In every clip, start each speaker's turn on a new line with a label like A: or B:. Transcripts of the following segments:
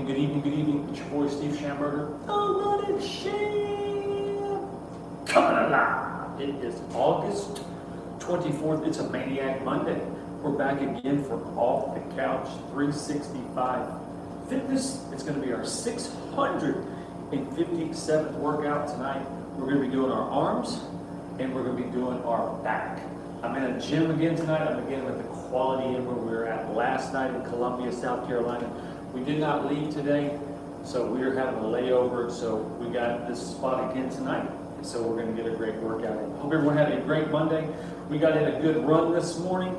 A: evening, good evening, good evening. It's your boy Steve Schamberger. Oh, God, it's Sham! Coming alive! It is August 24th. It's a Maniac Monday. We're back again for Off the Couch 365 Fitness. It's going to be our 657th workout tonight. We're going to be doing our arms and we're going to be doing our back. I'm in a gym again tonight. I'm again at the Quality Inn where we were at last night in Columbia, South Carolina. We did not leave today, so we are having a layover. So we got this spot again tonight. So we're going to get a great workout in. Hope everyone had a great Monday. We got in a good run this morning.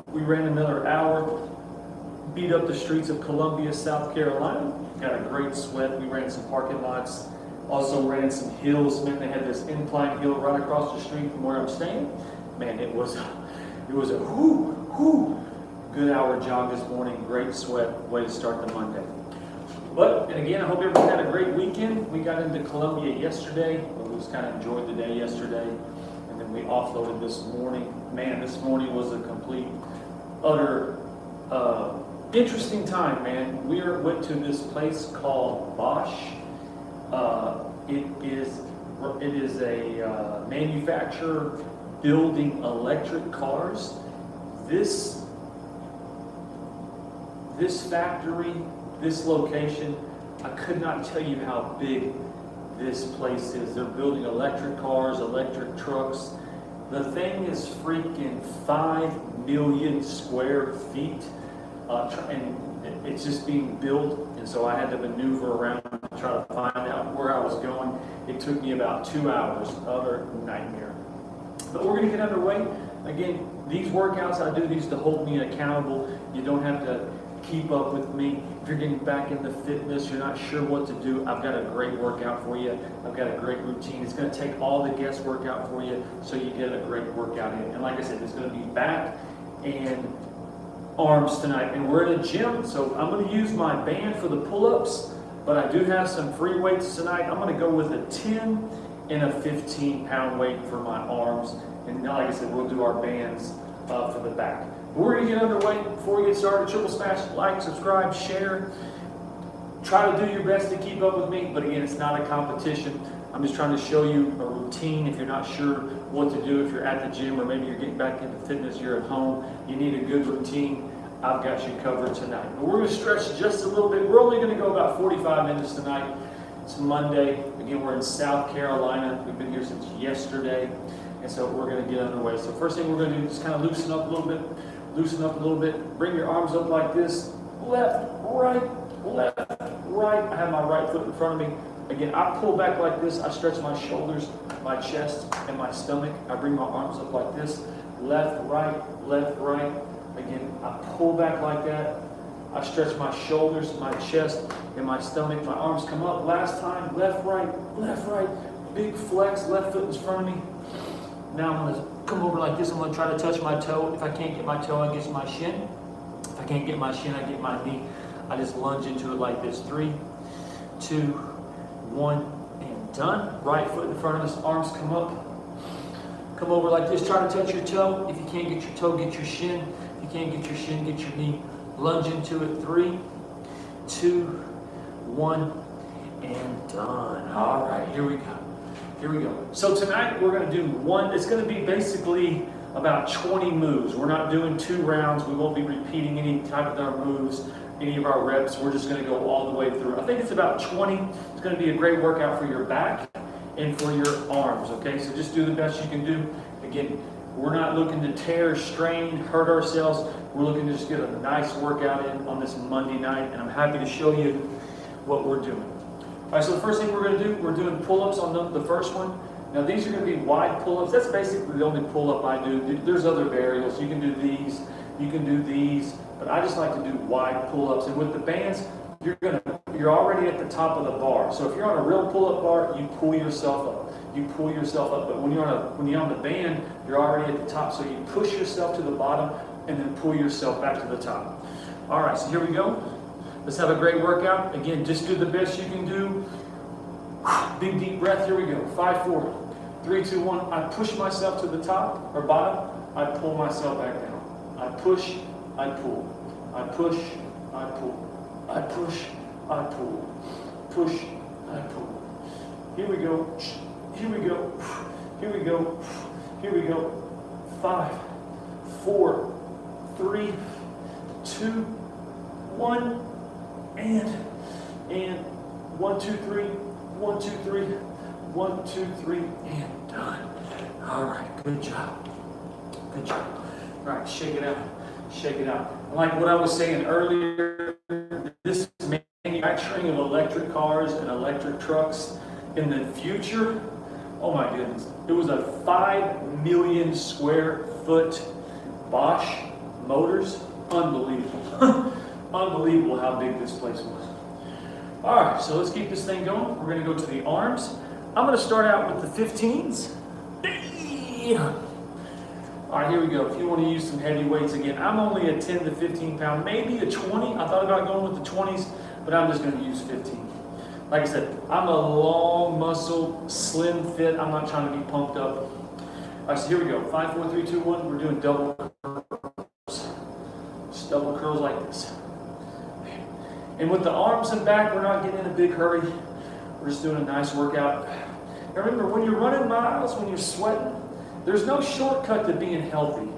A: We ran another hour, beat up the streets of Columbia, South Carolina. Got a great sweat. We ran some parking lots. Also ran some hills. Man, they had this incline hill right across the street from where I'm staying. Man, it was a good hour jog this morning. Great sweat. Way to start the Monday. But, and again, I hope everyone had a great weekend. We got into Columbia yesterday. We just kind of enjoyed the day yesterday. And then we offloaded this morning. Man, this morning was a complete, utter, interesting time, man. We went to this place called Bosch. It is a manufacturer building electric cars. This factory, this location, I could not tell you how big this place is. They're building electric cars, electric trucks. The thing is freaking 5 million square feet, and it's just being built. And so I had to maneuver around to try to find out where I was going. It took me about 2 hours. Utter nightmare. But we're going to get underway. Again, these workouts, I do these to hold me accountable. You don't have to keep up with me. If you're getting back into fitness, you're not sure what to do, I've got a great workout for you. I've got a great routine. It's going to take all the guesswork out for you so you get a great workout in. And like I said, it's going to be back and arms tonight. And we're in a gym, so I'm going to use my band for the pull-ups, but I do have some free weights tonight. I'm going to go with a 10 and a 15-pound weight for my arms. And like I said, we'll do our bands for the back. We're going to get underway. Before we get started, triple smash, like, subscribe, share. Try to do your best to keep up with me, but again, it's not a competition. I'm just trying to show you a routine. If you're not sure what to do, if you're at the gym or maybe you're getting back into fitness, you're at home, you need a good routine, I've got you covered tonight. But we're going to stretch just a little bit. We're only going to go about 45 minutes tonight. It's Monday. Again, we're in South Carolina. We've been here since yesterday. And so we're going to get underway. So first thing we're going to do is kind of loosen up a little bit. Loosen up a little bit. Bring your arms up like this. Left, right, left, right. I have my right foot in front of me. Again, I pull back like this. I stretch my shoulders, my chest, and my stomach. I bring my arms up like this. Left, right, left, right. Again, I pull back like that. I stretch my shoulders, my chest, and my stomach. My arms come up. Last time, left, right, left, right. Big flex, left foot in front of me. Now I'm going to come over like this. I'm going to try to touch my toe. If I can't get my toe, I get my shin. If I can't get my shin, I get my knee. I just lunge into it like this. 3, 2, 1, and done. Right foot in front of us. Arms come up. Come over like this. Try to touch your toe. If you can't get your toe, get your shin. If you can't get your shin, get your knee. Lunge into it. 3, 2, 1, and done. All right, here we go. Here we go. So tonight we're going to do one. It's going to be basically about 20 moves. We're not doing 2 rounds. We won't be repeating any type of our moves, any of our reps. We're just going to go all the way through. I think it's about 20. It's going to be a great workout for your back and for your arms. Okay, so just do the best you can do. Again, we're not looking to tear, strain, hurt ourselves. We're looking to just get a nice workout in on this Monday night, and I'm happy to show you what we're doing. All right, so the first thing we're going to do, we're doing pull-ups on the first one. Now these are going to be wide pull-ups. That's basically the only pull-up I do. There's other variables. You can do these, you can do these, but I just like to do wide pull-ups. And with the bands, you're already at the top of the bar. So if you're on a real pull-up bar, you pull yourself up. You pull yourself up. But when you're on the band, you're already at the top. So you push yourself to the bottom and then pull yourself back to the top. All right, so here we go. Let's have a great workout. Again, just do the best you can do. Big deep breath. Here we go. 5, 4, 3, 2, 1. I push myself to the top or bottom. I pull myself back down. I push. I pull. I push. I pull. I push. I pull. Push, I pull. Here we go. Here we go. Here we go. Here we go. 5, 4, 3, 2, 1, and 1, 2, 3, 1, 2, 3, 1, 2, 3, and done. All right, good job. Good job. All right, shake it out. Shake it out. Like what I was saying earlier, this manufacturing of electric cars and electric trucks in the future, oh my goodness, it was a 5 million square foot Bosch Motors. Unbelievable. Unbelievable how big this place was. All right, so let's keep this thing going. We're going to go to the arms. I'm going to start out with the 15s. All right, here we go. If you want to use some heavy weights again, I'm only a 10 to 15 pound, maybe a 20. I thought about going with the 20s, but I'm just going to use 15. Like I said, I'm a long muscle, slim fit. I'm not trying to be pumped up. All right, so here we go. 5, 4, 3, 2, 1. We're doing double curls. Just double curls like this. And with the arms and back, we're not getting in a big hurry. We're just doing a nice workout. And remember, when you're running miles, when you're sweating, there's no shortcut to being healthy.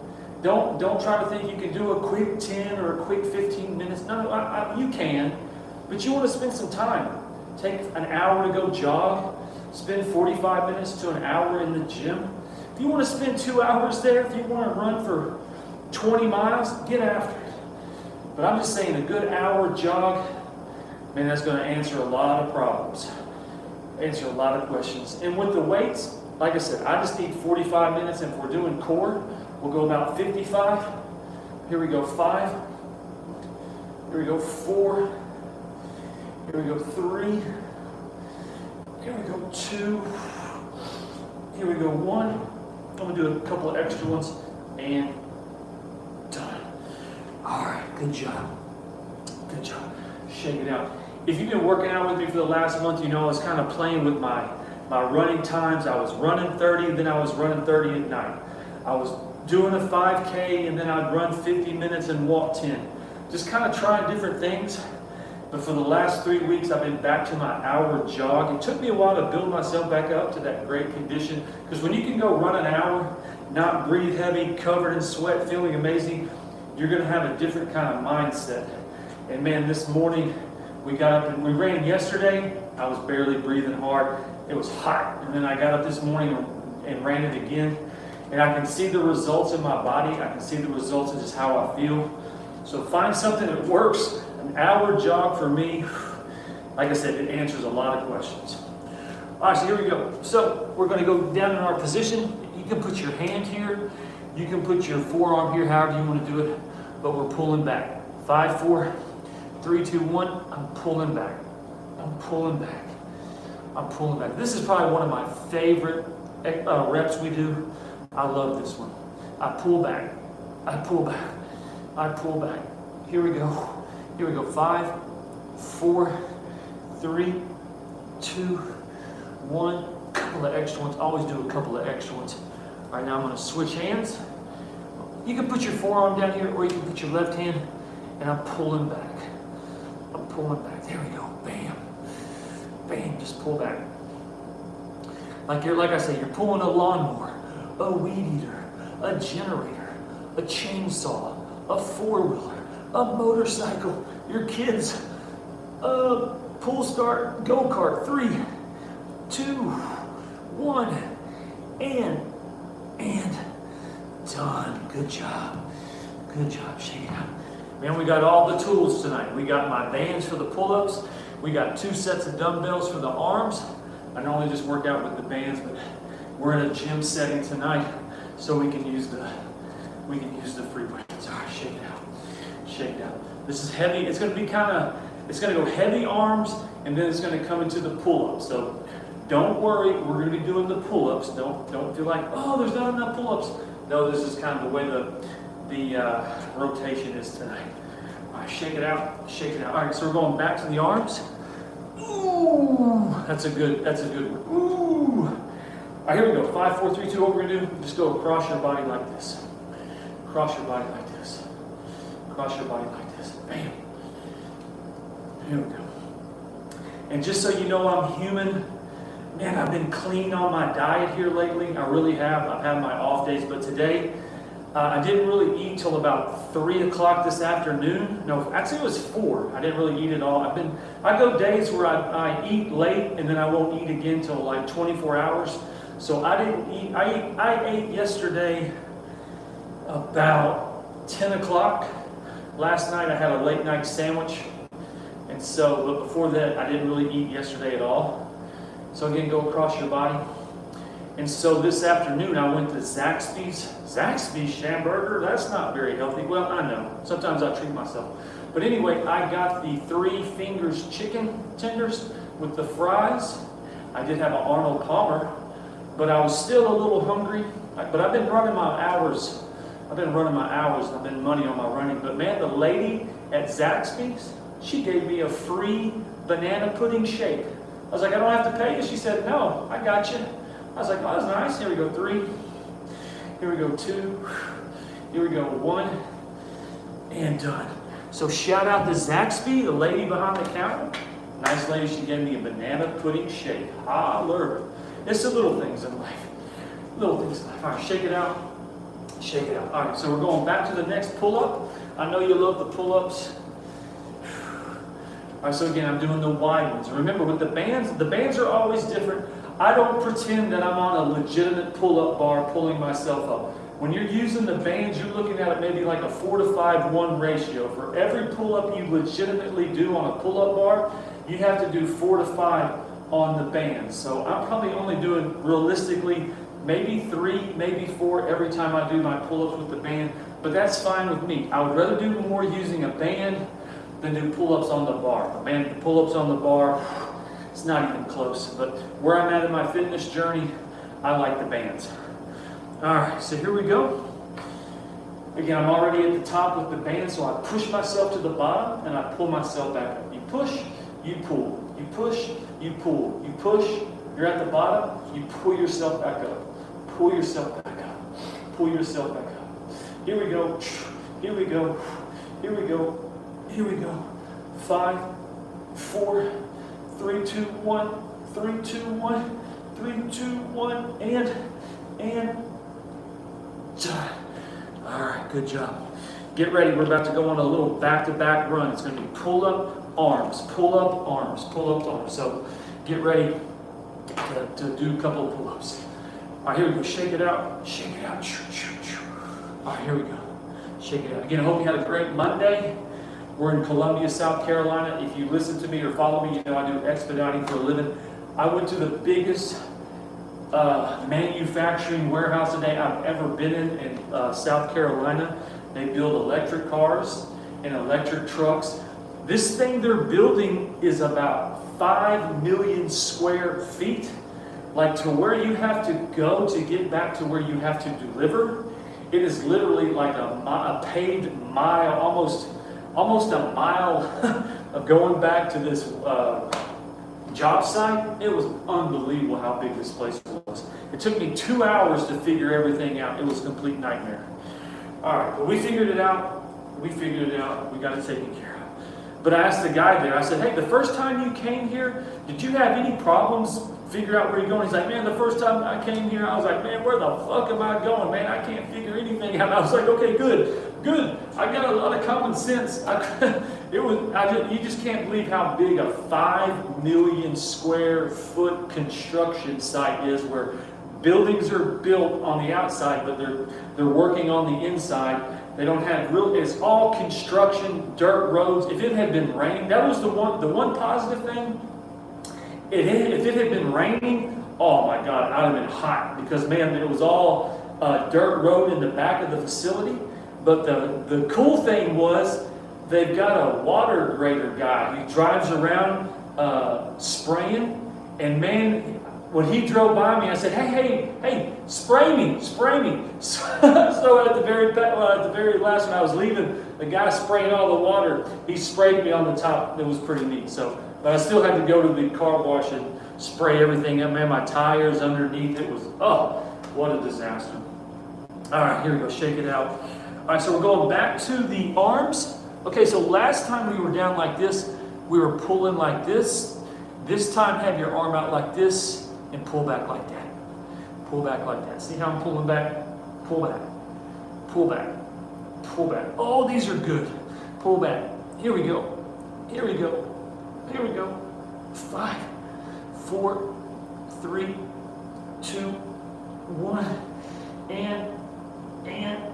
A: Don't try to think you can do a quick 10 or a quick 15 minutes. No, you can, but you want to spend some time. Take an hour to go jog. Spend 45 minutes to an hour in the gym. If you want to spend 2 hours there, if you want to run for 20 miles, get after it. But I'm just saying, a good hour jog, man, that's going to answer a lot of problems. Answer a lot of questions. And with the weights, like I said, I just need 45 minutes. And if we're doing core, we'll go about 55. Here we go, 5. Here we go, 4. Here we go, 3. Here we go, 2. Here we go, 1. I'm going to do a couple of extra ones. And done. All right, good job. Good job. Shake it out. If you've been working out with me for the last month, you know I was kind of playing with my running times. I was running 30, then I was running 30 at night. I was doing a 5K, and then I'd run 50 minutes and walk 10. Just kind of trying different things. But for the last 3 weeks, I've been back to my hour jog. It took me a while to build myself back up to that great condition. Because when you can go run an hour, not breathe heavy, covered in sweat, feeling amazing, you're going to have a different kind of mindset. And man, this morning, we got up and we ran yesterday. I was barely breathing hard. It was hot. And then I got up this morning and ran it again. And I can see the results in my body. I can see the results in just how I feel. So find something that works. An hour jog for me, like I said, it answers a lot of questions. All right, so here we go. So we're going to go down in our position. You can put your hand here. You can put your forearm here, however you want to do it. But we're pulling back. 5, 4, 3, 2, 1. I'm pulling back. I'm pulling back. I'm pulling back. This is probably one of my favorite reps we do. I love this one. I pull back. I pull back. I pull back. Here we go. Here we go. 5, 4, 3, 2, 1. Couple of extra ones. Always do a couple of extra ones. All right, now I'm going to switch hands. You can put your forearm down here, or you can put your left hand, and I'm pulling back. I'm pulling back. There we go. Bam. Bam. Just pull back. Like I say, you're pulling a lawnmower, a weed eater, a generator, a chainsaw, a four-wheeler, a motorcycle, your kids, a pull start go-kart. 3, 2, 1, and done. Good job. Good job. Shake it out. Man, we got all the tools tonight. We got my bands for the pull-ups. We got 2 sets of dumbbells for the arms. I normally just work out with the bands, but we're in a gym setting tonight, so we can use the free weights. All right, shake it out. Shake it out. This is heavy. It's going to be it's going to go heavy arms, and then it's going to come into the pull-ups. So don't worry, we're going to be doing the pull-ups. Don't feel like, oh, there's not enough pull-ups. No, this is kind of the way the rotation is tonight. All right, shake it out. Shake it out. All right, so we're going back to the arms. Ooh, that's a good one. Ooh. All right, here we go. 5, 4, 3, 2. What we're going to do, just go across your body like this. Cross your body like this. Cross your body like this. Bam. Here we go. And just so you know I'm human, man, I've been clean on my diet here lately. I really have. I've had my off days, but today I didn't really eat till about 3 o'clock this afternoon. No, actually it was 4. I didn't really eat at all. I go days where I eat late and then I won't eat again till like 24 hours. So I didn't eat. I ate yesterday about 10 o'clock. Last night I had a late night sandwich. And so, but before that, I didn't really eat yesterday at all. So again, go across your body. And so this afternoon, I went to Zaxby's. Zaxby's Shamburger, that's not very healthy. Well, I know. Sometimes I treat myself. But anyway, I got the 3 fingers chicken tenders with the fries. I did have an Arnold Palmer, but I was still a little hungry. But I've been running my hours. I've been money on my running. But man, the lady at Zaxby's, she gave me a free banana pudding shake. I was like, I don't have to pay you? She said, no, I got you. I was like, oh, that's nice. Here we go, 3. Here we go, 2. Here we go, 1. And done. So shout out to Zaxby, the lady behind the counter. Nice lady, she gave me a banana pudding shake. Holler. It's the little things in life. Little things in life. All right, shake it out. Shake it out. All right, so we're going back to the next pull-up. I know you love the pull-ups. All right, so again, I'm doing the wide ones. Remember, with the bands are always different. I don't pretend that I'm on a legitimate pull-up bar pulling myself up. When you're using the bands, you're looking at it maybe like a 4 to 5 1 ratio. For every pull-up you legitimately do on a pull-up bar, you have to do 4 to 5 on the bands. So I'm probably only doing, realistically, maybe 3, maybe 4 every time I do my pull-ups with the band. But that's fine with me. I would rather do more using a band than do pull-ups on the bar. But man, the pull-ups on the bar, it's not even close. But where I'm at in my fitness journey, I like the bands. All right, so here we go. Again, I'm already at the top with the band, so I push myself to the bottom and I pull myself back up. You push, you pull. You push, you pull. You push, you're at the bottom, you pull yourself back up. Pull yourself back up. Pull yourself back up. Here we go. Here we go. Here we go. Here we go. 5, 4, 3, 2, 1, 3, 2, 1, 3, 2, 1, and done. All right, good job. Get ready. We're about to go on a little back-to-back run. It's going to be pull-up, arms, pull-up, arms, pull-up, arms. So get ready to do a couple of pull-ups. All right, here we go. Shake it out. Shake it out. All right, here we go. Shake it out. Again, I hope you had a great Monday. We're in Columbia, South Carolina. If you listen to me or follow me, you know I do expediting for a living. I went to the biggest manufacturing warehouse today I've ever been in South Carolina. They build electric cars and electric trucks. This thing they're building is about 5 million square feet. Like to where you have to go to get back to where you have to deliver. It is literally like a paved mile, almost a mile of going back to this job site. It was unbelievable how big this place was. It took me 2 hours to figure everything out. It was a complete nightmare. All right, but we figured it out. We got it taken care of. But I asked the guy there, I said, hey, the first time you came here, did you have any problems figure out where you're going? He's like, man, the first time I came here, I was like, man, where the fuck am I going, man? I can't figure anything out. I was like, okay, good. I got a lot of common sense. You just can't believe how big a 5 million square foot construction site is, where buildings are built on the outside, but they're working on the inside. They don't have it's all construction, dirt roads. If it had been raining, that was the one positive thing. If it had been raining, oh my God, I'd have been hot, because man, it was all dirt road in the back of the facility. But the cool thing was they've got a water grader guy. He drives around spraying, and man, when he drove by me, I said, hey, spray me. So at the very last, when I was leaving, the guy spraying all the water, he sprayed me on the top. It was pretty neat. But I still had to go to the car wash and spray everything up. Man, my tires underneath, it was, oh, what a disaster. All right, here we go, shake it out. All right, so we're going back to the arms. Okay, so last time we were down like this, we were pulling like this. This time have your arm out like this and pull back like that. Pull back like that. See how I'm pulling back? Pull back. Pull back. Pull back. Oh, these are good. Pull back. Here we go. Here we go. Here we go. 5, 4, 3, 2, 1. And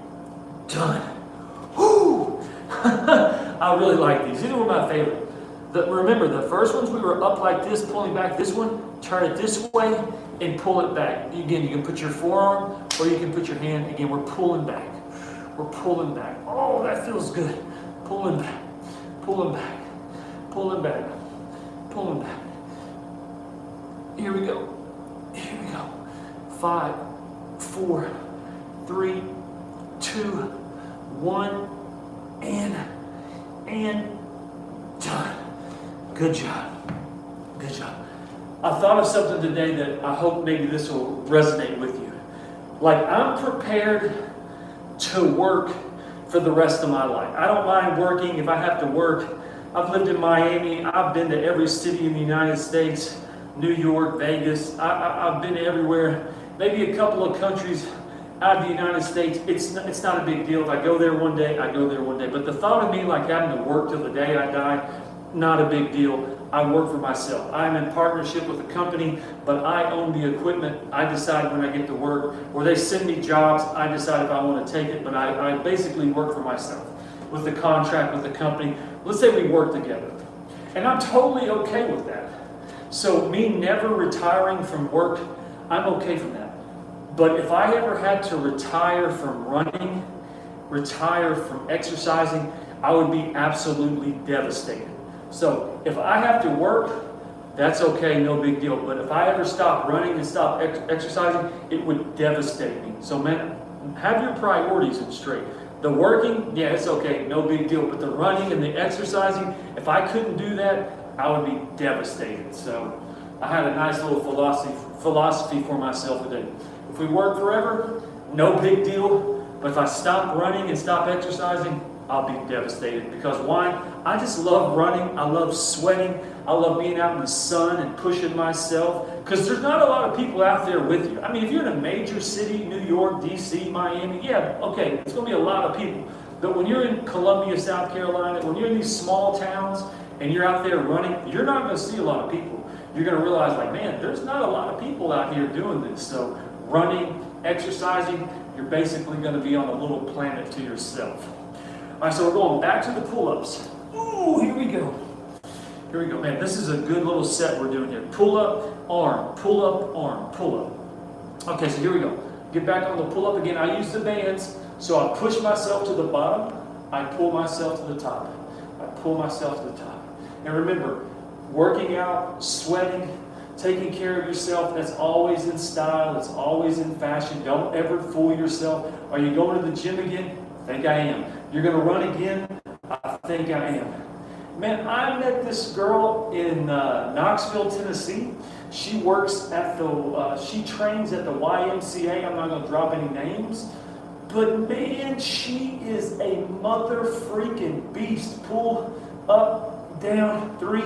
A: done. Woo! I really like these. These are my favorite. Remember, the first ones we were up like this, pulling back. This one, turn it this way and pull it back. Again, you can put your forearm or you can put your hand. Again, we're pulling back. We're pulling back. Oh, that feels good. Pulling back. Pulling back. Pulling back. Pulling back. Here we go. Here we go. 5, 4, 3, 2, 1, and done. Good job. Good job. I thought of something today that I hope maybe this will resonate with you. Like, I'm prepared to work for the rest of my life. I don't mind working if I have to work. I've lived in Miami. I've been to every city in the United States, New York, Vegas. I've been everywhere. Maybe a couple of countries out of the United States. It's not a big deal. If I go there one day, I go there one day. But the thought of me like having to work till the day I die, not a big deal. I work for myself. I'm in partnership with a company, but I own the equipment. I decide when I get to work, or they send me jobs. I decide if I want to take it, but I basically work for myself with the contract with the company. Let's say we work together. And I'm totally okay with that. So me never retiring from work, I'm okay from that. But if I ever had to retire from running, retire from exercising, I would be absolutely devastated. So if I have to work, that's okay, no big deal. But if I ever stop running and stop exercising, it would devastate me. So man, have your priorities straight. The working, yeah, it's okay, no big deal. But the running and the exercising, if I couldn't do that, I would be devastated. So I had a nice little philosophy for myself today. If we work forever, no big deal. But if I stop running and stop exercising, I'll be devastated. Because why? I just love running. I love sweating. I love being out in the sun and pushing myself. Because there's not a lot of people out there with you. I mean, if you're in a major city, New York, DC, Miami, yeah, okay, it's going to be a lot of people. But when you're in Columbia, South Carolina, when you're in these small towns and you're out there running, you're not going to see a lot of people. You're going to realize, like, man, there's not a lot of people out here doing this. So running, exercising, you're basically going to be on a little planet to yourself. All right, so we're going back to the pull-ups. Ooh, here we go. Here we go, man. This is a good little set we're doing here. Pull-up, arm, pull-up, arm, pull-up. Okay, so here we go. Get back on the pull-up again. I use the bands, so I push myself to the bottom. I pull myself to the top. I pull myself to the top. And remember, working out, sweating, taking care of yourself, that's always in style. It's always in fashion. Don't ever fool yourself. Are you going to the gym again? I think I am. You're going to run again? I think I am. Man, I met this girl in Knoxville, Tennessee. She works at she trains at the YMCA. I'm not going to drop any names. But man, she is a mother freaking beast. Pull up, down, 3,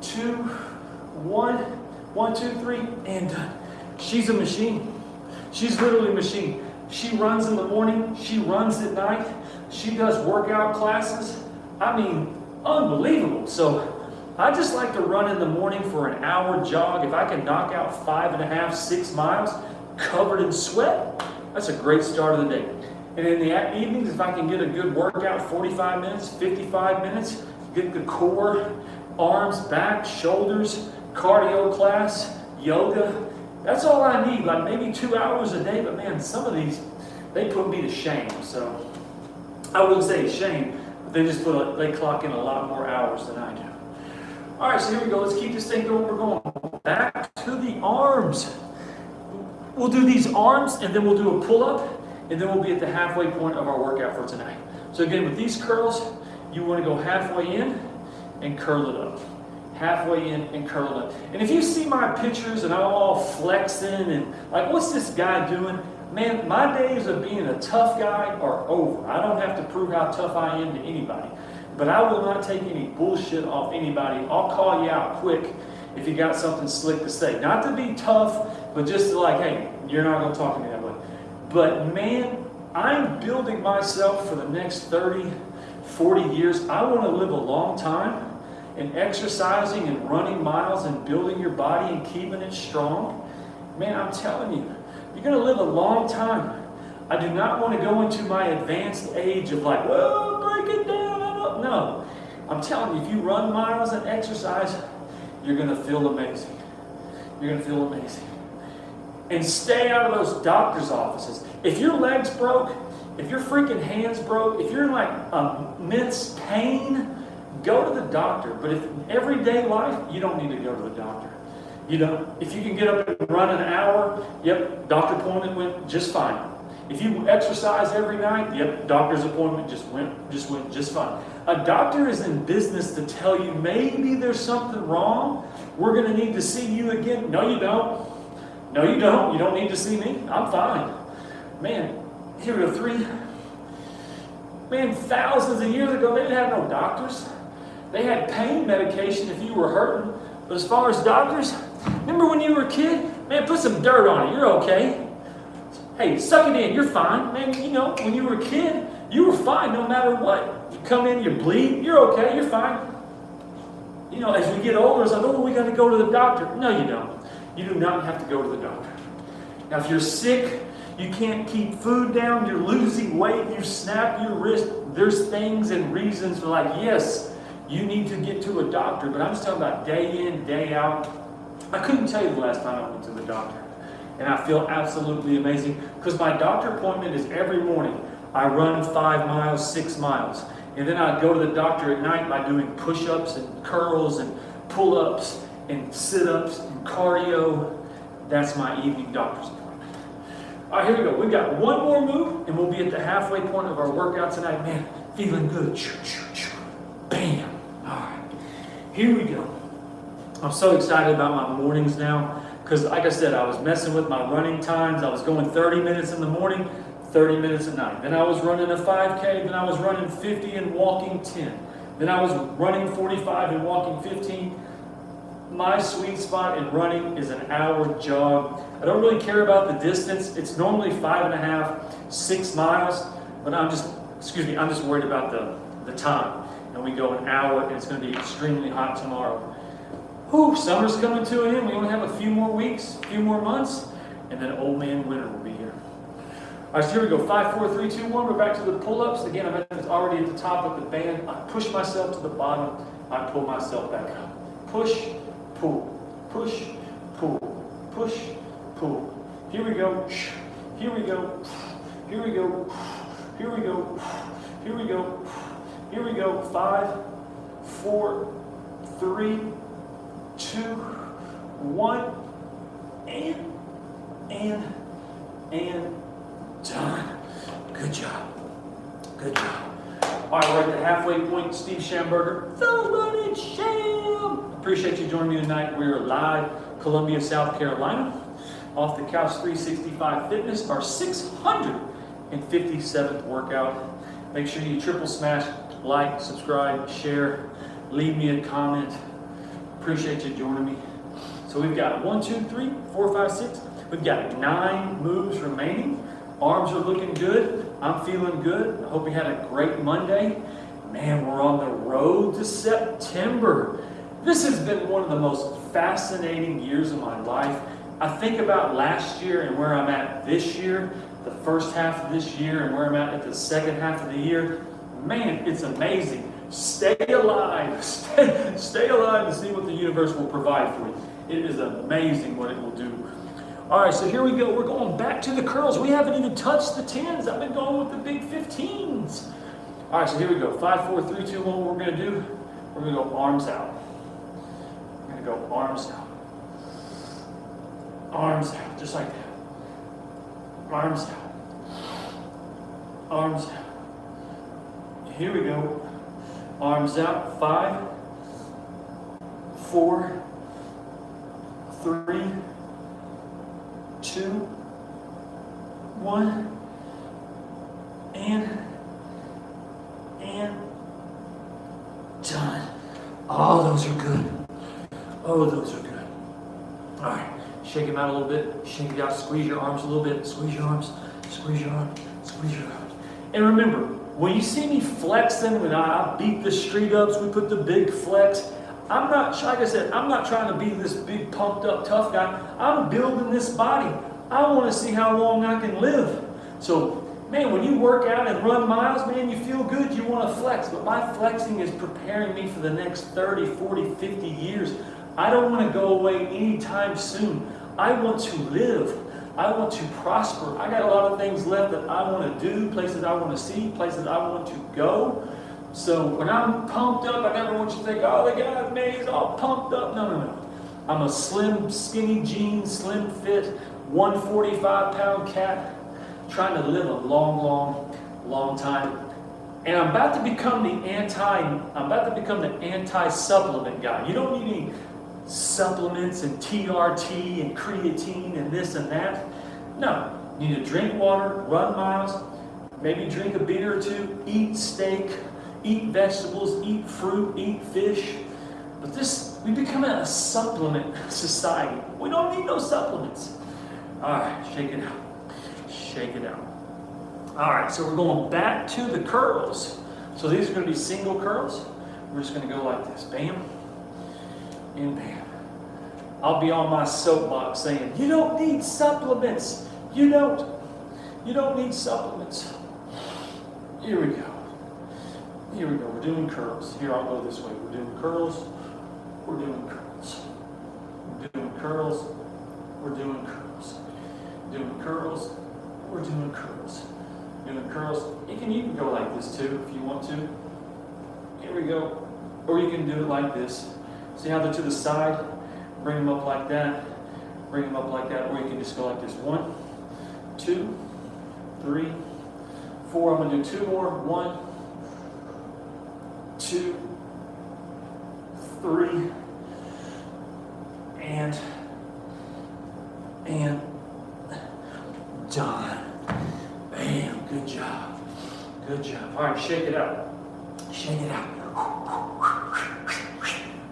A: 2, 1. 1, 2, 3, and done. She's a machine. She's literally a machine. She runs in the morning. She runs at night. She does workout classes. I mean, unbelievable. So I just like to run in the morning for an hour jog. If I can knock out 5.5, 6 miles covered in sweat, that's a great start of the day. And in the evenings, if I can get a good workout, 45 minutes, 55 minutes, get the core, arms, back, shoulders, cardio class, yoga. That's all I need, like maybe 2 hours a day. But man, some of these, they put me to shame. So I wouldn't say shame, but they clock in a lot more hours than I do. All right, so here we go. Let's keep this thing going. We're going back to the arms. We'll do these arms, and then we'll do a pull-up, and then we'll be at the halfway point of our workout for tonight. So again, with these curls, you want to go halfway in and curl it up. Halfway in and curl it up. And if you see my pictures and I'm all flexing and like, what's this guy doing? Man, my days of being a tough guy are over. I don't have to prove how tough I am to anybody. But I will not take any bullshit off anybody. I'll call you out quick if you got something slick to say. Not to be tough, but just to like, hey, you're not going to talk to me that way. But man, I'm building myself for the next 30, 40 years. I want to live a long time, and exercising and running miles and building your body and keeping it strong. Man, I'm telling you, you're going to live a long time. I do not want to go into my advanced age of like, well, break it down. No. I'm telling you, if you run miles and exercise, you're going to feel amazing. You're going to feel amazing. And stay out of those doctor's offices. If your leg's broke, if your freaking hand's broke, if you're in like immense pain, go to the doctor. But if in everyday life, you don't need to go to the doctor. You know, if you can get up and run an hour, yep, doctor appointment went just fine. If you exercise every night, yep, doctor's appointment just went just fine. A doctor is in business to tell you maybe there's something wrong. We're going to need to see you again. No, you don't. No, you don't. You don't need to see me. I'm fine. Man, here we go. 3. Man, thousands of years ago, they didn't have no doctors. They had pain medication if you were hurting. But as far as doctors, remember when you were a kid? Man, put some dirt on it. You're okay. Hey, suck it in. You're fine. Man, you know, when you were a kid, you were fine no matter what. You come in, you bleed. You're okay. You're fine. You know, as we get older, it's like, oh, we got to go to the doctor. No, you don't. You do not have to go to the doctor. Now, if you're sick, you can't keep food down, you're losing weight, you snap your wrist, there's things and reasons for like, yes, you need to get to a doctor, but I'm just talking about day in, day out. I couldn't tell you the last time I went to the doctor. And I feel absolutely amazing because my doctor appointment is every morning. I run 5 miles, 6 miles. And then I go to the doctor at night by doing push-ups and curls and pull-ups and sit-ups and cardio. That's my evening doctor's appointment. All right, here we go. We've got one more move, and we'll be at the halfway point of our workout tonight. Man, feeling good. Bam. All right, here we go. I'm so excited about my mornings now because, like I said, I was messing with my running times. I was going 30 minutes in the morning, 30 minutes at night. Then I was running a 5K. Then I was running 50 and walking 10. Then I was running 45 and walking 15. My sweet spot in running is an hour jog. I don't really care about the distance. It's normally 5.5, 6 miles, but I'm just worried about the time. And we go an hour, and it's going to be extremely hot tomorrow. Whew, summer's coming to an end. We only have a few more weeks, a few more months, and then old man winter will be here. All right, so here we go. 5, 4, 3, 2, 1. We're back to the pull-ups. Again, I'm already at the top of the band. I push myself to the bottom. I pull myself back up. Push, pull, push, pull, push, pull. Here we go. Here we go. Here we go. Here we go. Here we go. Here we go. 5, 4, 3, 2, 1, and done. Good job. Good job. All right, we're at the halfway point. Steve Schamberger, the running Sham. Appreciate you joining me tonight. We're live, Columbia, South Carolina, off the Couch 365 Fitness, our 657th workout. Make sure you triple smash, like, subscribe, share, leave me a comment. Appreciate you joining me. So we've got 1, 2, 3, 4, 5, 6. We've got 9 moves remaining. Arms are looking good. I'm feeling good. I hope you had a great Monday. Man, we're on the road to September. This has been one of the most fascinating years of my life. I think about last year and where I'm at this year, the first half of this year and where I'm at the second half of the year. Man, it's amazing. Stay alive. Stay alive and see what the universe will provide for you. It is amazing what it will do. All right, so here we go. We're going back to the curls. We haven't even touched the 10s. I've been going with the big 15s. All right, so here we go. 5, 4, 3, 2, 1. What we're going to do, we're going to go arms out. We're going to go arms out. Arms out, just like that. Arms out. Arms out. Here we go. Arms out. 5, 4, 3, 2, 1, and done. Oh, those are good. Oh, those are good. them out a little bit, shake it out, squeeze your arms a little bit, squeeze your arms, squeeze your arm, squeeze your arm. And remember, when you see me flexing, when I beat the street ups, we put the big flex, I'm not, like I said, I'm not trying to be this big pumped up tough guy. I'm building this body. I want to see how long I can live. So, man, when you work out and run miles, man, you feel good, you want to flex. But my flexing is preparing me for the next 30, 40, 50 years. I don't want to go away anytime soon. I want to live. I want to prosper. I got a lot of things left that I want to do, places I want to see, places I want to go. So when I'm pumped up, I never want you to think, oh, the guy, man, he's all pumped up. No, no, no. I'm a slim, skinny jeans, slim fit, 145-pound cat, trying to live a long, long, long time. And I'm about to become the anti-supplement guy. You don't need any supplements and TRT and creatine and this and that. No, you need to drink water, run miles, maybe drink a beer or two, eat steak, eat vegetables, eat fruit, eat fish. But this, we become a supplement society. We don't need no supplements. All right, shake it out. Shake it out. All right, so we're going back to the curls. So these are going to be single curls. We're just going to go like this. Bam, and bam. I'll be on my soapbox saying, you don't need supplements. You don't need supplements. Here we go. Here we go. We're doing curls. Here, I'll go this way. We're doing curls. We're doing curls. We're doing curls. We're doing curls. Doing curls. We're doing curls. Doing curls. You can go like this too if you want to. Here we go. Or you can do it like this. See how they're to the side? Bring them up like that. Bring them up like that. Or you can just go like this. 1, 2, 3, 4. I'm going to do 2 more. 1, 2, 3, and done. Bam, good job. Good job. All right, shake it out. Shake it out.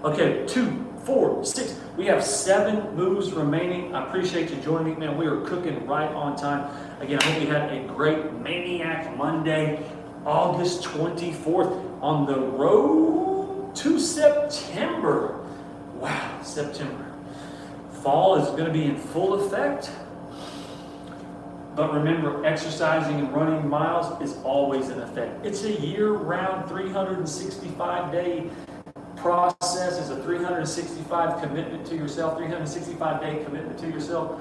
A: Okay, 2, 4, 6. We have 7 moves remaining. I appreciate you joining me, man. We are cooking right on time. Again, I hope you had a great Maniac Monday, August 24th, on the road to September. Wow, September. Fall is going to be in full effect. But remember, exercising and running miles is always in effect. It's a year-round, 365-day process. It's a 365 commitment to yourself, 365-day commitment to yourself.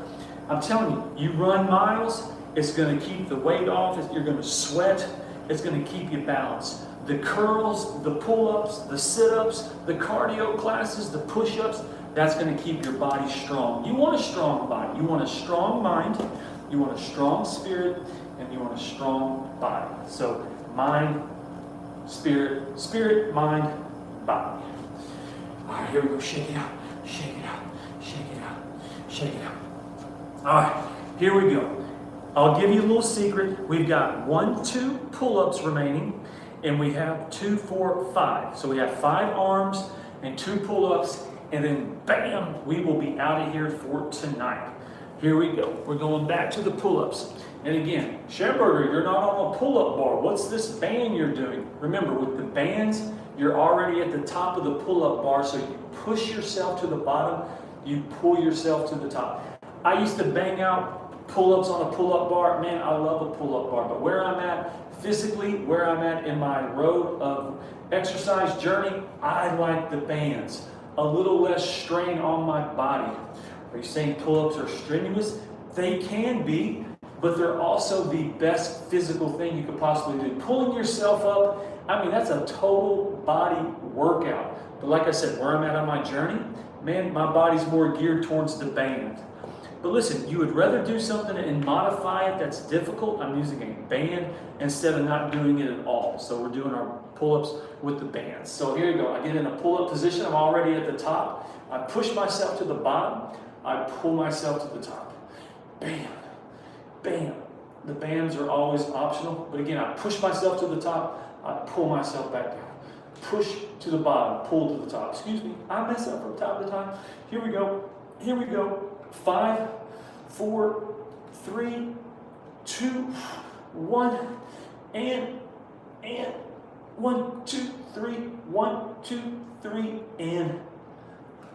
A: I'm telling you, you run miles, it's going to keep the weight off, you're going to sweat, it's going to keep you balanced. The curls, the pull-ups, the sit-ups, the cardio classes, the push-ups, that's going to keep your body strong. You want a strong body. You want a strong mind. You want a strong spirit, and you want a strong body. So mind, spirit, spirit, mind, body. All right, here we go. Shake it out. Shake it out. Shake it out. Shake it out. All right, here we go. I'll give you a little secret. We've got 1, 2 pull-ups remaining, and we have 2, 4, 5. So we have 5 arms and 2 pull-ups, and then bam, we will be out of here for tonight. Here we go. We're going back to the pull-ups. And again, Shamburger, you're not on a pull-up bar. What's this band you're doing? Remember, with the bands, you're already at the top of the pull-up bar, so you push yourself to the bottom, you pull yourself to the top. I used to bang out pull-ups on a pull-up bar. Man, I love a pull-up bar. But where I'm at, physically, where I'm at in my road of exercise journey, I like the bands. A little less strain on my body. Are you saying pull-ups are strenuous? They can be, but they're also the best physical thing you could possibly do. Pulling yourself up, I mean, that's a total body workout. But like I said, where I'm at on my journey, man, my body's more geared towards the band. But listen, you would rather do something and modify it that's difficult. I'm using a band instead of not doing it at all. So we're doing our pull-ups with the bands. So here you go. I get in a pull-up position. I'm already at the top. I push myself to the bottom. I pull myself to the top. Bam, bam. The bands are always optional. But again, I push myself to the top. I pull myself back down. Push to the bottom, pull to the top. Excuse me, I mess up from time to time. Here we go. Here we go. 5, 4, 3, 2, 1, and 1, 2, 3, 1, 2, 3, and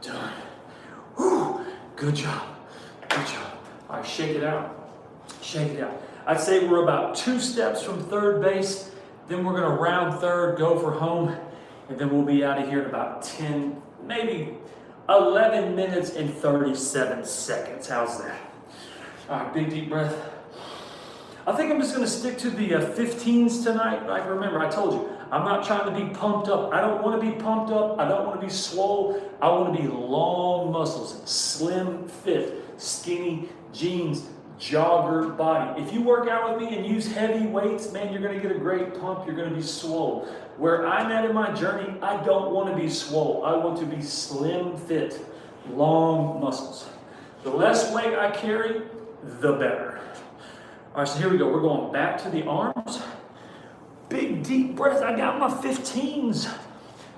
A: done. Whew. Good job. Good job. All right, shake it out. Shake it out. I'd say we're about 2 steps from third base. Then we're going to round third, go for home, and then we'll be out of here in about 10, maybe 11 minutes and 37 seconds. How's that? All right, big deep breath. I think I'm just going to stick to the 15s tonight. Like, remember, I told you, I'm not trying to be pumped up. I don't want to be pumped up. I don't want to be swole. I want to be long muscles, slim, fit, skinny jeans, jogger body. If you work out with me and use heavy weights, man, you're going to get a great pump. You're going to be swole. Where I'm at in my journey, I don't want to be swole. I want to be slim, fit, long muscles. The less weight I carry, the better. All right, so here we go. We're going back to the arms. Big deep breath. I got my 15s.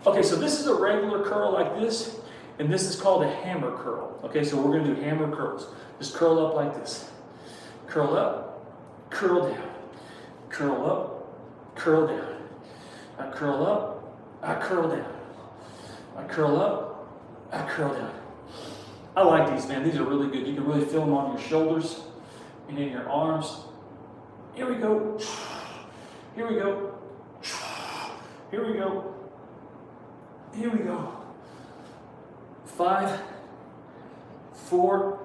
A: Okay, so this is a regular curl like this, and this is called a hammer curl. Okay, so we're going to do hammer curls. Just curl up like this. Curl up, curl down, curl up, curl down. I curl up, I curl down. I curl up, I curl down. I like these, man. These are really good. You can really feel them on your shoulders and in your arms. Here we go. Here we go. Here we go. Here we go. 5, 4,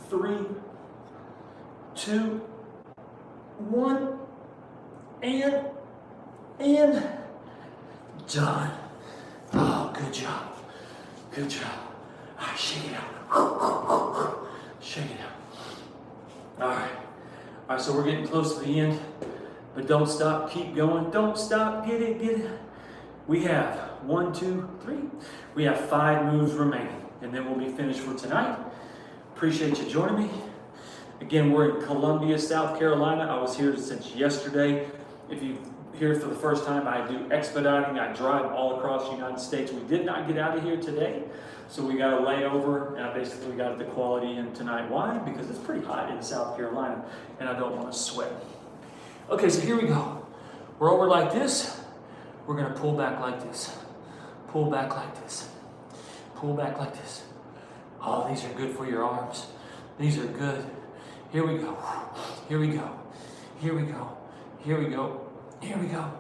A: 3, 2, 1, and done. Oh, good job. Good job. All right, shake it out. Shake it out. All right. All right, so we're getting close to the end, but don't stop. Keep going. Don't stop. Get it, get it. We have 1, 2, 3. We have 5 moves remaining, and then we'll be finished for tonight. Appreciate you joining me. Again, we're in Columbia, South Carolina. I was here since yesterday. If you're here for the first time, I do expediting. I drive all across the United States. We did not get out of here today, so we got a layover, and I basically got the quality in tonight. Why? Because it's pretty hot in South Carolina, and I don't want to sweat. Okay, so here we go. We're over like this. We're going to pull back like this. Pull back like this. Pull back like this. Oh, these are good for your arms. These are good. Here we go. Here we go. Here we go. Here we go. Here we go.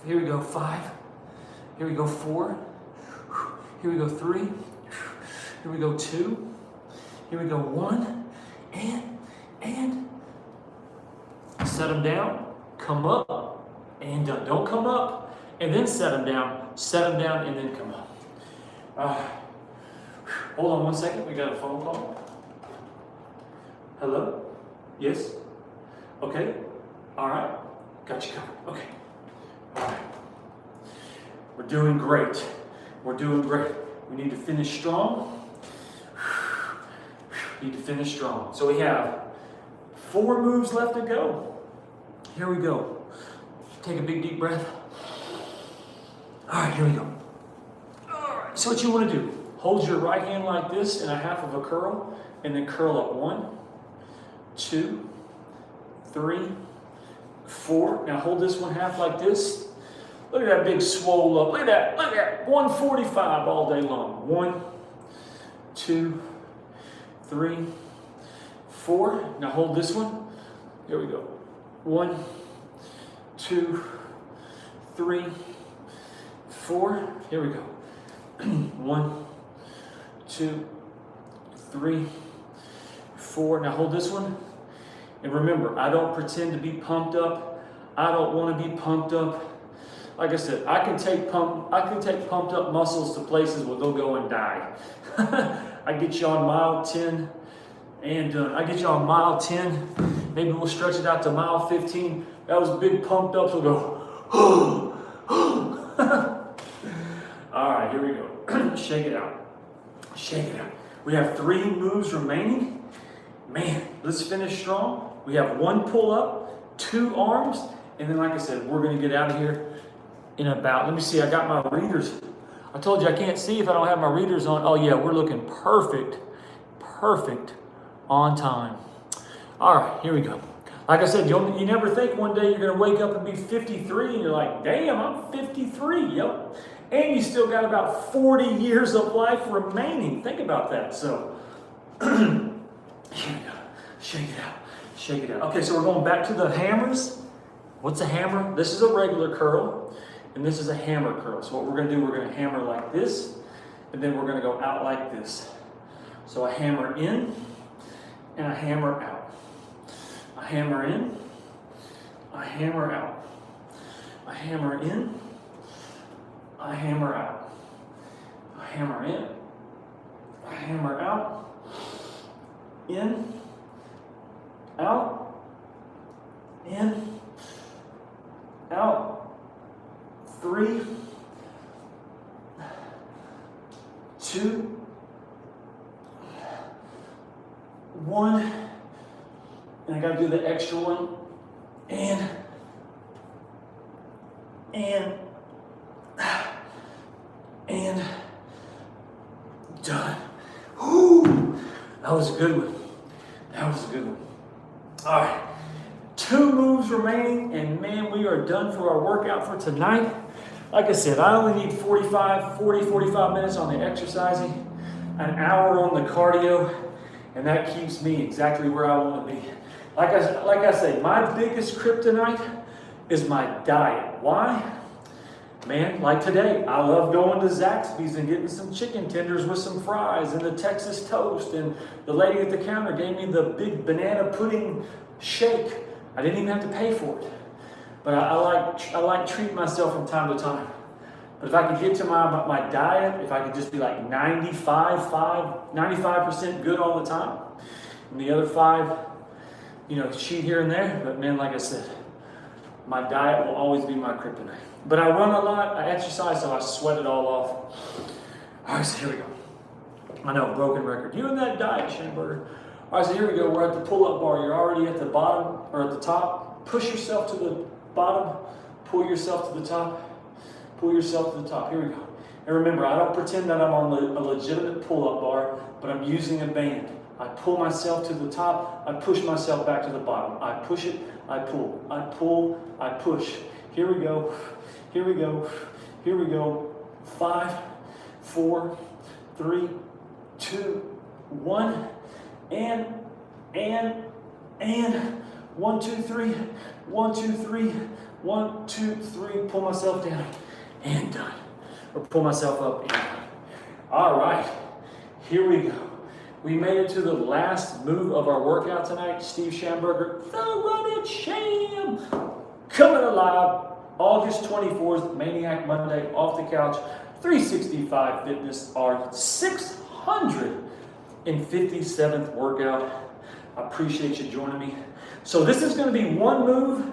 A: Here we go. 5. Here we go. 4. Here we go. 3. Here we go. 2. Here we go. 1. And set them down. Come up. And done. Don't come up and then set them down. Set them down and then come up. Hold on 1 second. We got a phone call. Hello? Yes? Okay. All right. Got you covered. Okay. All right. We're doing great. We're doing great. We need to finish strong. Need to finish strong. So we have 4 moves left to go. Here we go. Take a big deep breath. All right, here we go. All right. So what you want to do, hold your right hand like this in a half of a curl, and then curl up 1, 2, 3, 4. Now hold this one half like this. Look at that big swole up. Look at that. Look at that. 145 all day long. 1, 2, 3, 4. Now hold this one. Here we go. 1, 2, 3, 4. Here we go. 1, 2, 3, 4. Now hold this one. And remember, I don't pretend to be pumped up. I don't want to be pumped up. Like I said, I can take pumped up muscles to places where they'll go and die. I get you on mile 10 and I get you on mile 10. Maybe we'll stretch it out to mile 15. That was big pumped ups. We'll go, all right, here we go. Shake it out. Shake it out. We have 3 moves remaining. Man, let's finish strong. We have 1 pull-up, 2 arms, and then like I said, we're going to get out of here in about, let me see, I got my readers. I told you I can't see if I don't have my readers on. Oh yeah, we're looking perfect. perfect on time. All right, here we go. Like I said, you never think one day you're going to wake up and be 53 and you're like, damn, I'm 53. Yep. And you still got about 40 years of life remaining. Think about that. So, here we go. Shake it out. Shake it out. Okay, so we're going back to the hammers. What's a hammer? This is a regular curl, and this is a hammer curl. So what we're going to do, we're going to hammer like this, and then we're going to go out like this. So a hammer in, and a hammer out. A hammer in, a hammer out. A hammer in, a hammer out. A hammer in, a hammer out. In, out, in, out. 3, 2, 1. And I got to do the extra one. And done. Whew. That was a good one. That was a good one. All right. 2 moves remaining, and man, we are done for our workout for tonight. Like I said, I only need 45 minutes on the exercising, an hour on the cardio, and that keeps me exactly where I want to be. Like I say, my biggest kryptonite is my diet. Why? Man, like today, I love going to Zaxby's and getting some chicken tenders with some fries and the Texas toast, and the lady at the counter gave me the big banana pudding shake. I didn't even have to pay for it. But I like treating myself from time to time. But if I could get to my diet, if I could just be like 95% good all the time, and the other 5, cheat here and there. But man, like I said, my diet will always be my kryptonite. But I run a lot, I exercise, so I sweat it all off. All right, so here we go. I know, broken record. You and that diet, Schamberger. All right, so here we go. We're at the pull-up bar. You're already at the bottom or at the top. Push yourself to the bottom. Pull yourself to the top. Pull yourself to the top. Here we go. And remember, I don't pretend that I'm on a legitimate pull-up bar, but I'm using a band. I pull myself to the top. I push myself back to the bottom. I push it. I pull. I pull. I push. Here we go. Here we go. Here we go. 5, 4, 3, 2, 1. And 1, 2, 3, 1, 2, 3, 1, 2, 3, pull myself down and done. Or pull myself up and done. All right, here we go. We made it to the last move of our workout tonight. Steve Schamberger, the Run It Sham, coming alive. August 24th, Maniac Monday, off the couch. 365 Fitness, our 657th workout. I appreciate you joining me. So this is going to be one move,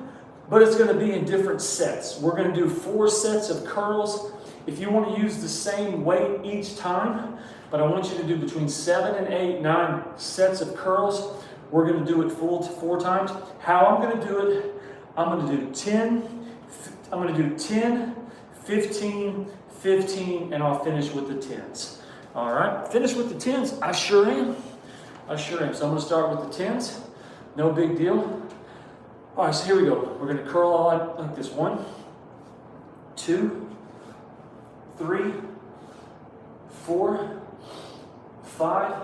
A: but it's going to be in different sets. We're going to do 4 sets of curls. If you want to use the same weight each time, but I want you to do between 7 and 8, 9 sets of curls. We're going to do it full 4 times. How I'm going to do it, I'm going to do 10, 15, 15, and I'll finish with the 10s. All right, finish with the 10s. I sure am. So I'm going to start with the 10s. No big deal. All right, so here we go. We're going to curl all like this. 1, 2, 3, 4, 5,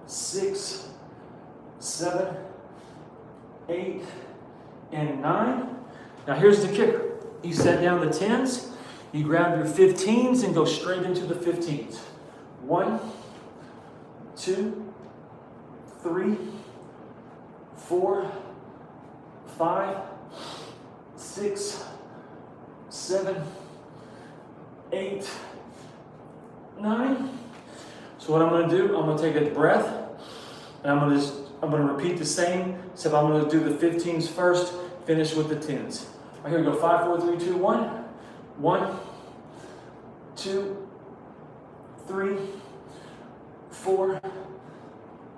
A: 6, 7, 8, and 9. Now here's the kicker. You set down the 10s, you grab your 15s and go straight into the 15s. 1, 2, 3, 4, 5, 6, 7, 8, 9. So what I'm going to do, I'm going to take a breath, and I'm going to repeat the same, except I'm going to do the 15s first, finish with the 10s. All right, here we go. 5, 4, 3, 2, 1. 1, 2, 3, 4,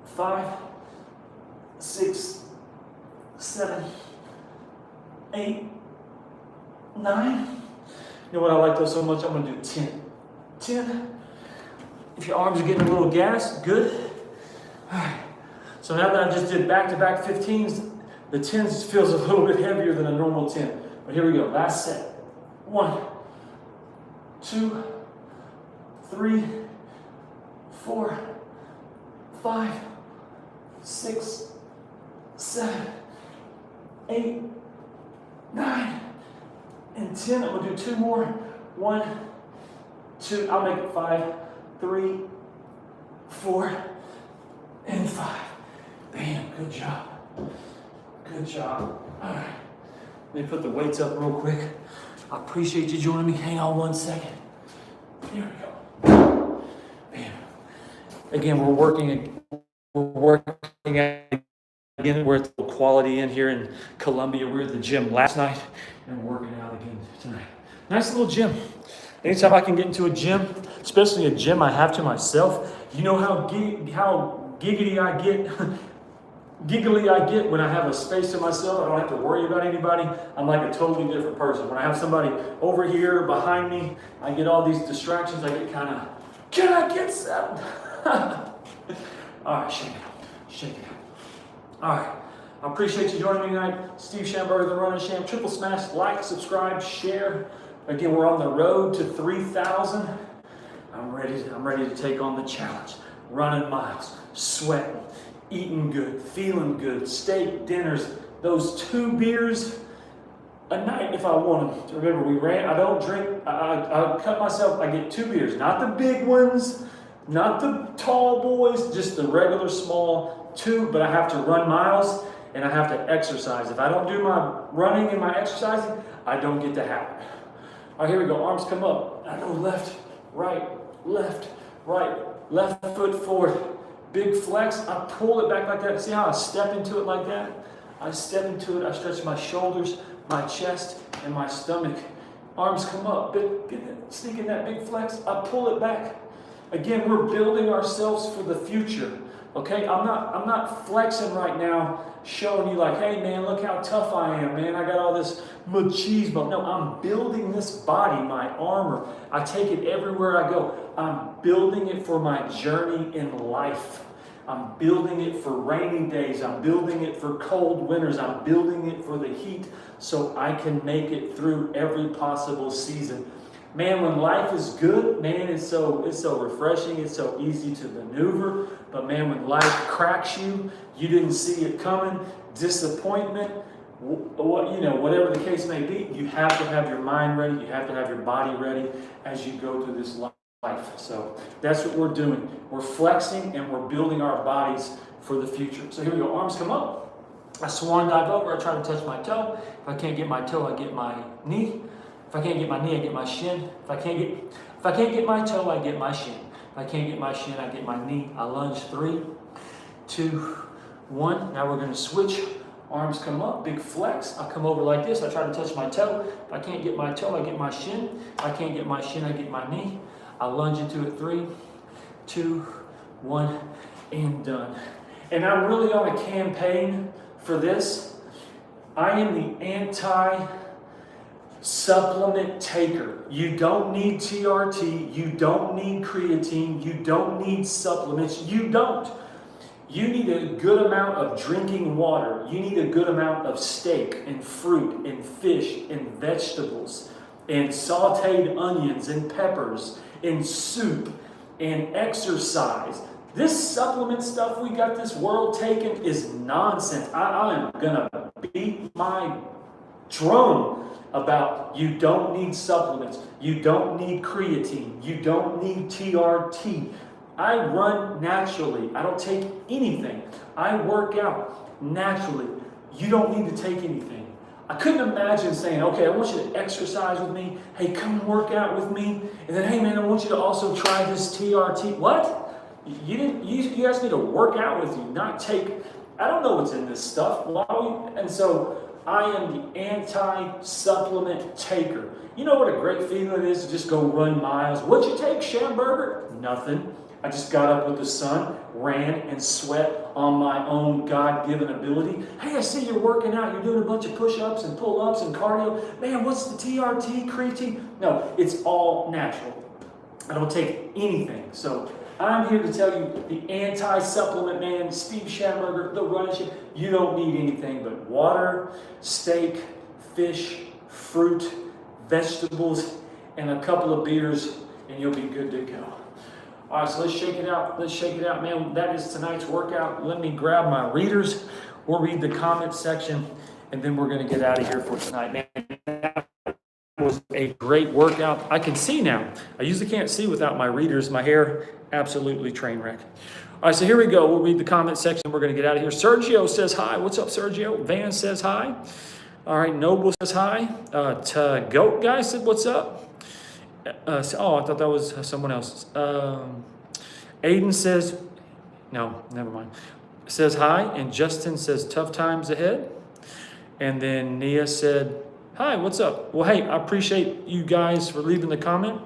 A: 5, 6, 7, 8, 9. You know what I like those so much? I'm going to do 10. 10. If your arms are getting a little gas, good. So now that I just did back-to-back 15s, the 10s feels a little bit heavier than a normal 10. But here we go, last set. 1, 2, 3, 4, 5, 6, 7, 8, 9, and 10. I'm gonna do 2 more. 1, 2, I'll make it 5, 3, 4, and 5. Bam, good job. Good job. All right, let me put the weights up real quick. I appreciate you joining me. Hang on 1 second. Here we go. Bam. Again, we're working at, again, we're at the Quality Inn here in Columbia. We were at the gym last night and we're working out again tonight. Nice little gym. Anytime I can get into a gym, especially a gym I have to myself, you know how giggly I get when I have a space to myself. I don't have to worry about anybody. I'm like a totally different person. When I have somebody over here behind me, I get all these distractions. I get kind of, can I get some? All right, shake it out. Shake it out. All right. I appreciate you joining me tonight. Steve Schamberger, the Running Champ. Triple smash, like, subscribe, share. Again, we're on the road to 3,000. I'm ready to take on the challenge. Running miles, sweating, eating good, feeling good, steak, dinners, those 2 beers a night if I want them. Remember, I don't drink, I cut myself, I get 2 beers, not the big ones, not the tall boys, just the regular small 2, but I have to run miles and I have to exercise. If I don't do my running and my exercising, I don't get the habit. All right, here we go, arms come up. I go left, right, left, foot forward. Big flex, I pull it back like that. See how I step into it like that? I step into it, I stretch my shoulders, my chest, and my stomach. Arms come up, sneak in that big flex, I pull it back. Again, we're building ourselves for the future. Okay, I'm not flexing right now, showing you like, hey man, look how tough I am, man. I got all this machismo. No, I'm building this body, my armor. I take it everywhere I go. I'm building it for my journey in life. I'm building it for rainy days. I'm building it for cold winters. I'm building it for the heat so I can make it through every possible season. Man, when life is good, man, it's so refreshing. It's so easy to maneuver. But man, when life cracks you, you didn't see it coming, disappointment, whatever the case may be, you have to have your mind ready. You have to have your body ready as you go through this life. So that's what we're doing. We're flexing and we're building our bodies for the future. So here we go. Arms come up. I swan dive over. I try to touch my toe. If I can't get my toe, I get my knee. If I can't get my knee, I get my shin. If I can't get my toe, I get my shin. If I can't get my shin, I get my knee. I lunge 3, 2, 1. Now we're going to switch. Arms come up, big flex. I come over like this. I try to touch my toe. If I can't get my toe, I get my shin. If I can't get my shin, I get my knee. I lunge into it. 3, 2, 1, and done. And I'm really on a campaign for this. I am the anti-supplement taker. You don't need TRT. You don't need creatine. You don't need supplements. You don't. You need a good amount of drinking water. You need a good amount of steak and fruit and fish and vegetables and sauteed onions and peppers and soup and exercise. This supplement stuff we got this world taking is nonsense. I am gonna beat my drum about you don't need supplements, you don't need creatine, you don't need TRT. I run naturally. I don't take anything. I work out naturally. You don't need to take anything. I couldn't imagine saying, okay, I want you to exercise with me. Hey, come work out with me. And then, hey man, I want you to also try this TRT. What? You asked me to work out with you, not take, I don't know what's in this stuff. And so I am the anti-supplement taker. You know what a great feeling it is to just go run miles. What'd you take, Schamberger? Nothing. I just got up with the sun, ran and sweat on my own God-given ability. Hey, I see you're working out. You're doing a bunch of push-ups and pull-ups and cardio. Man, what's the TRT, creatine? No, it's all natural. I don't take anything. So I'm here to tell you, the anti-supplement man, Steve Schamberger, the running champ, you don't need anything but water, steak, fish, fruit, vegetables, and a couple of beers, and you'll be good to go. All right, so let's shake it out. Let's shake it out, man. That is tonight's workout. Let me grab my readers. We'll read the comment section, and then we're going to get out of here for tonight, man. That was a great workout. I can see now. I usually can't see without my readers. My hair, absolutely train wreck. All right, so here we go. We'll read the comment section. We're going to get out of here. Sergio says hi. What's up, Sergio? Van says hi. All right, Noble says hi. Goat guy said, what's up? Oh, I thought that was someone else. Aiden says, no, never mind. Says hi, and Justin says tough times ahead. And then Nia said, hi, what's up? Well, hey, I appreciate you guys for leaving the comment.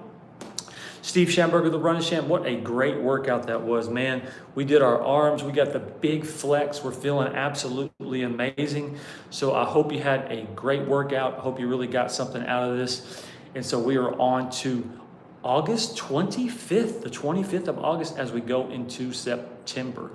A: Steve Schamberger, the running champ, what a great workout that was, man. We did our arms. We got the big flex. We're feeling absolutely amazing. So I hope you had a great workout. I hope you really got something out of this. And so we are on to August 25th, the 25th of August, as we go into September.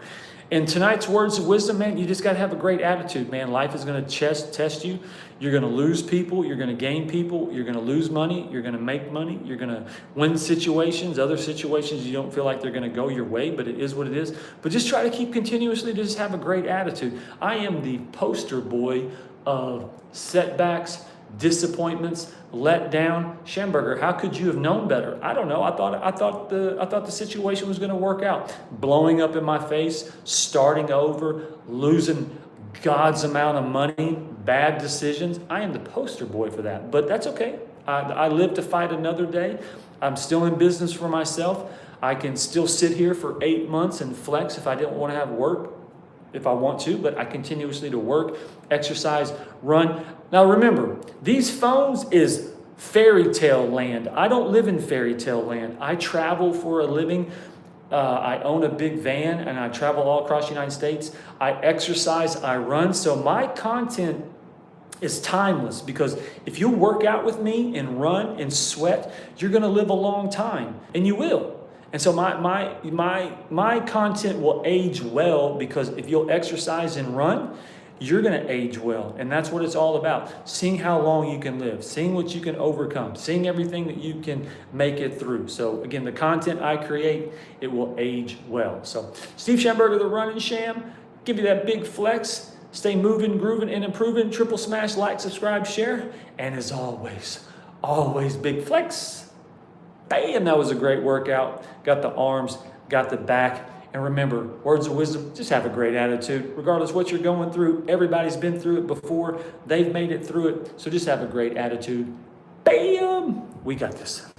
A: And tonight's words of wisdom, man, you just got to have a great attitude, man. Life is going to test you. You're going to lose people. You're going to gain people. You're going to lose money. You're going to make money. You're going to win situations. Other situations you don't feel like they're going to go your way, but it is what it is. But just try to keep continuously to just have a great attitude. I am the poster boy of setbacks, disappointments, let down. Schamberger, how could you have known better? I don't know. I thought the situation was going to work out. Blowing up in my face, starting over, losing God's amount of money, bad decisions. I am the poster boy for that, but that's okay. I live to fight another day. I'm still in business for myself. I can still sit here for 8 months and flex if I didn't want to have work, if I want to, but I continuously to work, exercise, run. Now remember, these phones is fairy tale land. I don't live in fairy tale land. I travel for a living. I own a big van and I travel all across the United States. I exercise, I run. So my content is timeless, because if you work out with me and run and sweat, you're going to live a long time, and you will. And so my content will age well, because if you'll exercise and run, you're going to age well. And that's what it's all about. Seeing how long you can live, seeing what you can overcome, seeing everything that you can make it through. So again, the content I create, it will age well. So Steve Schamberger, the running sham, give you that big flex. Stay moving, grooving, and improving. Triple smash, like, subscribe, share. And as always, always big flex. Bam, that was a great workout. Got the arms, got the back. And remember, words of wisdom, just have a great attitude. Regardless what you're going through, everybody's been through it before. They've made it through it. So just have a great attitude. Bam, we got this.